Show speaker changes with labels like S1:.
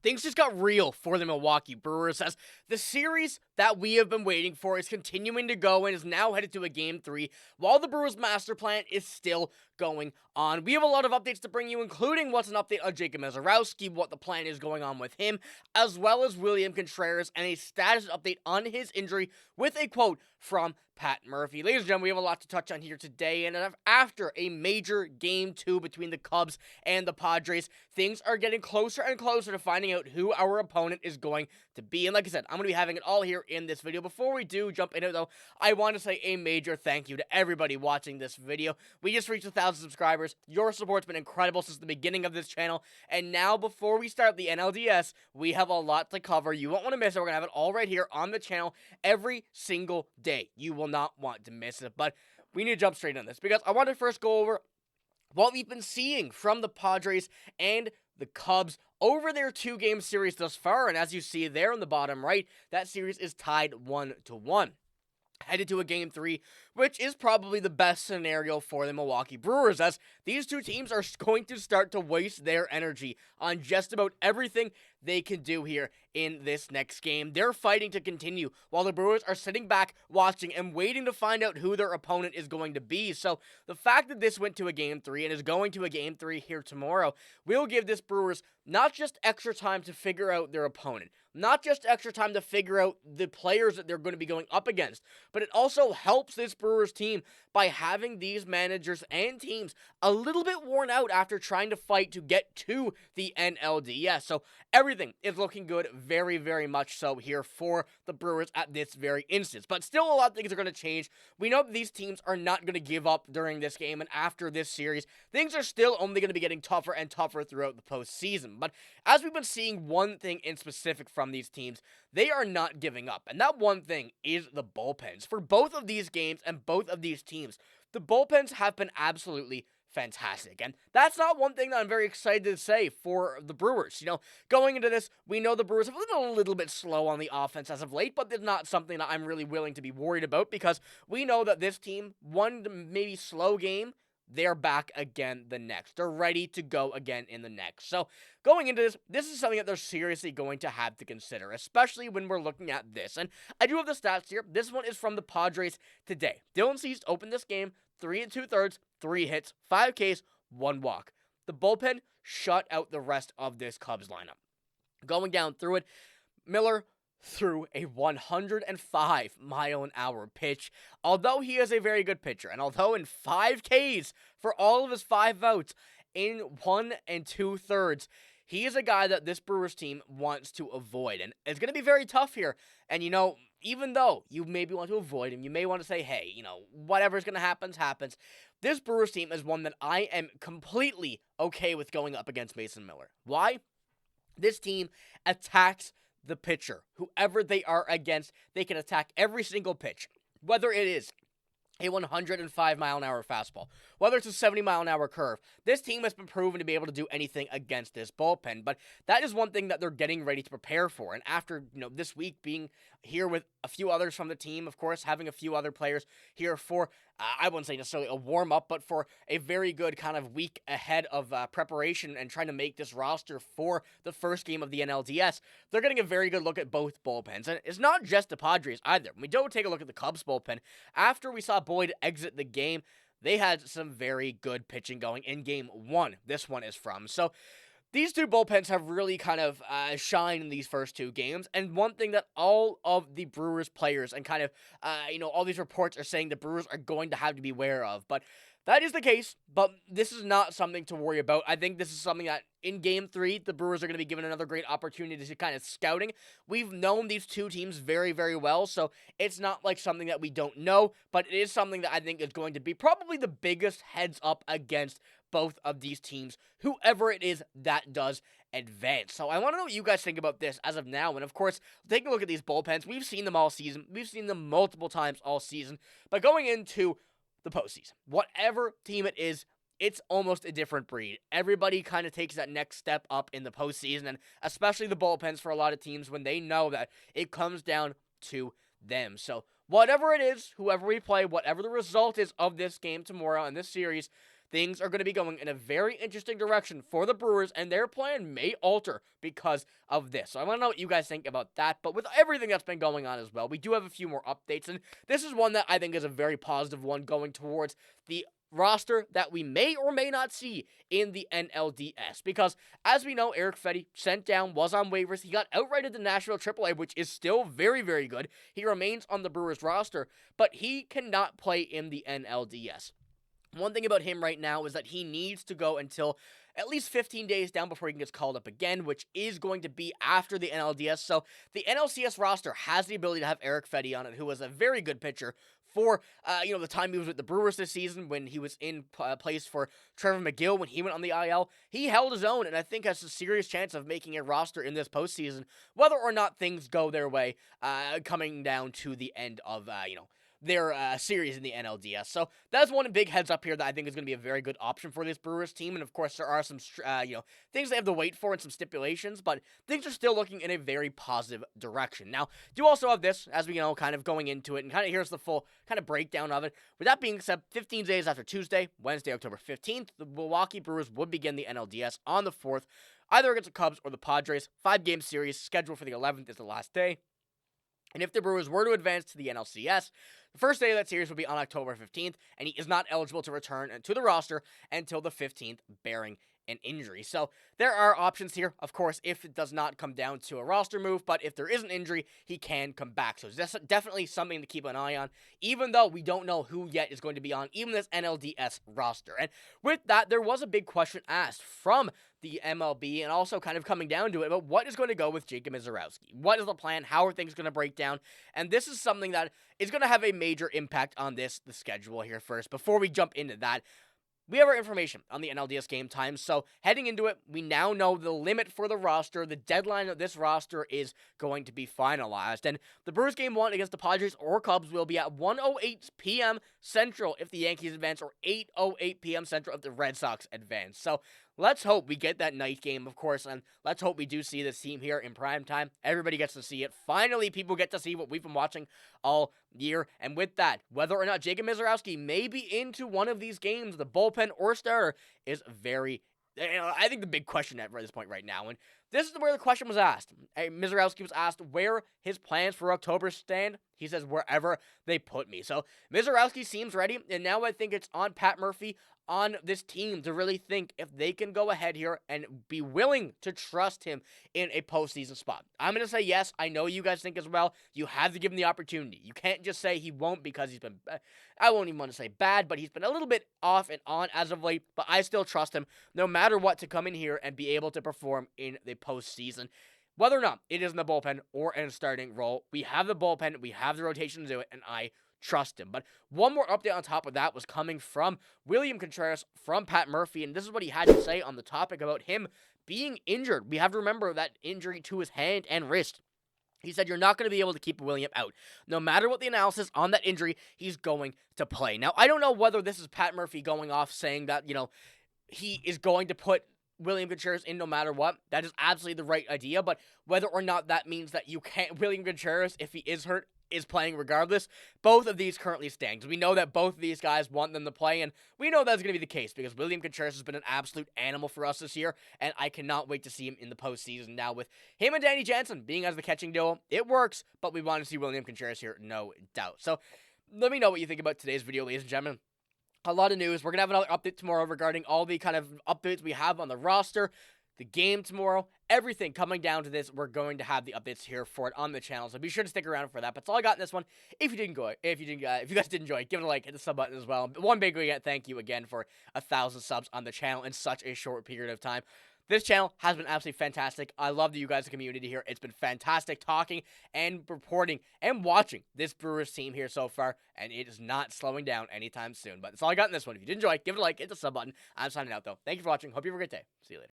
S1: Things just got real for the Milwaukee Brewers as the series that we have been waiting for is continuing to go and is now headed to a Game 3 while the Brewers' master plan is still going on. We have a lot of updates to bring you, including what's an update on Jacob Misiorowski, what the plan is going on with him, as well as William Contreras, and a status update on his injury with a quote from Pat Murphy. Ladies and gentlemen, we have a lot to touch on here today, and after a major Game 2 between the Cubs and the Padres, things are getting closer and closer to finding out who our opponent is going to be. And like I said, I'm going to be having it all here in this video. Before we do jump into it, though, I want to say a major thank you to everybody watching this video. We just reached 1,000 subscribers. Your support's been incredible since the beginning of this channel. And now, before we start the NLDS, we have a lot to cover. You won't want to miss it. We're going to have it all right here on the channel every single day. You will not want to miss it. But we need to jump straight on this because I want to first go over what we've been seeing from the Padres and the Cubs over their two-game series thus far. And as you see there in the bottom right, that series is tied 1-1. Headed to a Game 3, which is probably the best scenario for the Milwaukee Brewers, as these two teams are going to start to waste their energy on just about everything they can do here in this next game. They're fighting to continue, while the Brewers are sitting back, watching, and waiting to find out who their opponent is going to be. So, the fact that this went to a Game 3 and is going to a Game 3 here tomorrow will give this Brewers not just extra time to figure out their opponent, not just extra time to figure out the players that they're going to be going up against, but it also helps this Brewers team by having these managers and teams a little bit worn out after trying to fight to get to the NLDS. So everything is looking good, very, very much so here for the Brewers at this very instance. But still, a lot of things are going to change. We know that these teams are not going to give up during this game, and after this series, things are still only going to be getting tougher and tougher throughout the postseason. But as we've been seeing one thing in specific from these teams, they are not giving up. And that one thing is the bullpens. For both of these games and both of these teams, the bullpens have been absolutely fantastic. And that's not one thing that I'm very excited to say for the Brewers. You know, going into this, we know the Brewers have been a little bit slow on the offense as of late, but it's not something that I'm really willing to be worried about because we know that this team, one maybe slow game, they're back again the next. They're ready to go again in the next. So going into this, this is something that they're seriously going to have to consider, especially when we're looking at this. And I do have the stats here. This one is from the Padres today. Dylan Cease opened this game 3 2/3, 3 hits, 5 Ks, 1 walk. The bullpen shut out the rest of this Cubs lineup. Going down through it, Miller threw a 105-mile-an-hour pitch. Although he is a very good pitcher, and although in 5 Ks for all of his 5 outs in 1 2/3, he is a guy that this Brewers team wants to avoid, and it's going to be very tough here. And, you know, even though you maybe want to avoid him, you may want to say, hey, you know, whatever's going to happen, happens. This Brewers team is one that I am completely okay with going up against Mason Miller. Why? This team attacks the pitcher. Whoever they are against, they can attack every single pitch. Whether it is a 105-mile-an-hour fastball, whether it's a 70-mile-an-hour curve, this team has been proven to be able to do anything against this bullpen. But that is one thing that they're getting ready to prepare for. And after, you know, this week being here with a few others from the team, of course, having a few other players here for, I wouldn't say necessarily a warm-up, but for a very good kind of week ahead of preparation and trying to make this roster for the first game of the NLDS, they're getting a very good look at both bullpens. And it's not just the Padres either. When we don't take a look at the Cubs bullpen, after we saw Boyd exit the game, they had some very good pitching going in Game 1. This one is from. So these two bullpens have really kind of shined in these first 2 games, and one thing that all of the Brewers players and kind of, all these reports are saying the Brewers are going to have to be aware of, but that is the case, but this is not something to worry about. I think this is something that in Game 3, the Brewers are going to be given another great opportunity to kind of scouting. We've known these two teams very, very well, so it's not like something that we don't know, but it is something that I think is going to be probably the biggest heads up against both of these teams, whoever it is that does advance. So I want to know what you guys think about this as of now. And of course, take a look at these bullpens. We've seen them all season. We've seen them multiple times all season. But going into the postseason, whatever team it is, it's almost a different breed. Everybody kind of takes that next step up in the postseason, and especially the bullpens for a lot of teams when they know that it comes down to them. So whatever it is, whoever we play, whatever the result is of this game tomorrow in this series, things are going to be going in a very interesting direction for the Brewers, and their plan may alter because of this. So I want to know what you guys think about that. But with everything that's been going on as well, we do have a few more updates, and this is one that I think is a very positive one going towards the roster that we may or may not see in the NLDS. Because, as we know, Erick Fedde sent down, was on waivers. He got outrighted to Nashville AAA, which is still very, very good. He remains on the Brewers roster, but he cannot play in the NLDS. One thing about him right now is that he needs to go until at least 15 days down before he gets called up again, which is going to be after the NLDS. So the NLCS roster has the ability to have Erick Fedde on it, who was a very good pitcher for, the time he was with the Brewers this season when he was in place for Trevor McGill when he went on the IL. He held his own and I think has a serious chance of making a roster in this postseason, whether or not things go their way coming down to the end of, their series in the NLDS. So that's one big heads up here that I think is going to be a very good option for this Brewers team. And of course, there are some, things they have to wait for and some stipulations, but things are still looking in a very positive direction. Now, do also have this as we, kind of going into it, and kind of here's the full kind of breakdown of it. With that being said, 15 days after Tuesday, Wednesday, October 15th, the Milwaukee Brewers would begin the NLDS on the 4th, either against the Cubs or the Padres. 5-game series scheduled for the 11th is the last day. And if the Brewers were to advance to the NLCS, the first day of that series would be on October 15th, and he is not eligible to return to the roster until the 15th, bearing an injury. So there are options here, of course, if it does not come down to a roster move, but if there is an injury, he can come back. So that's definitely something to keep an eye on, even though we don't know who yet is going to be on even this NLDS roster. And with that, there was a big question asked from the MLB, and also kind of coming down to it about what is going to go with Jacob Misiorowski. What is the plan? How are things going to break down? And this is something that is going to have a major impact on the schedule here first. Before we jump into that, we have our information on the NLDS game time, so heading into it, we now know the limit for the roster. The deadline of this roster is going to be finalized, and the Brewers game 1 against the Padres or Cubs will be at 1:08 p.m. Central if the Yankees advance, or 8:08 p.m. Central if the Red Sox advance. So let's hope we get that night game, of course, and let's hope we do see this team here in prime time. Everybody gets to see it. Finally, people get to see what we've been watching all year. And with that, whether or not Jacob Misiorowski may be into one of these games, the bullpen or starter, is very, I think, the big question at this point right now. And this is where the question was asked. Misiorowski was asked where his plans for October stand. He says, wherever they put me. So Misiorowski seems ready, and now I think it's on Pat Murphy, on this team, to really think if they can go ahead here and be willing to trust him in a postseason spot. I'm going to say yes. I know you guys think as well. You have to give him the opportunity. You can't just say he won't, because he's been, I won't even want to say bad, but he's been a little bit off and on as of late, but I still trust him no matter what to come in here and be able to perform in the postseason. Whether or not it is in the bullpen or in a starting role, we have the bullpen, we have the rotation to do it, and I trust him. But one more update on top of that was coming from William Contreras from Pat Murphy, and this is what he had to say on the topic about him being injured. We have to remember that injury to his hand and wrist. He said, you're not going to be able to keep William out. No matter what the analysis on that injury, he's going to play. Now, I don't know whether this is Pat Murphy going off saying that, he is going to put William Contreras in no matter what. That is absolutely the right idea, but whether or not that means that you can't, William Contreras, if he is hurt, is playing regardless, both of these currently stand. We know that both of these guys want them to play, and we know that's going to be the case because William Contreras has been an absolute animal for us this year, and I cannot wait to see him in the postseason. Now, with him and Danny Jansen being as the catching duo, it works, but we want to see William Contreras here, no doubt. So, let me know what you think about today's video, ladies and gentlemen. A lot of news. We're going to have another update tomorrow regarding all the kind of updates we have on the roster, the game tomorrow, everything coming down to this. We're going to have the updates here for it on the channel, so be sure to stick around for that. But that's all I got in this one. If you guys did enjoy it, give it a like, hit the sub button as well. One big thank you again for 1,000 subs on the channel in such a short period of time. This channel has been absolutely fantastic. I love that you guys, the community here. It's been fantastic talking and reporting and watching this Brewers team here so far, and it is not slowing down anytime soon. But that's all I got in this one. If you did enjoy, give it a like, hit the sub button. I'm signing out, though. Thank you for watching. Hope you have a great day. See you later.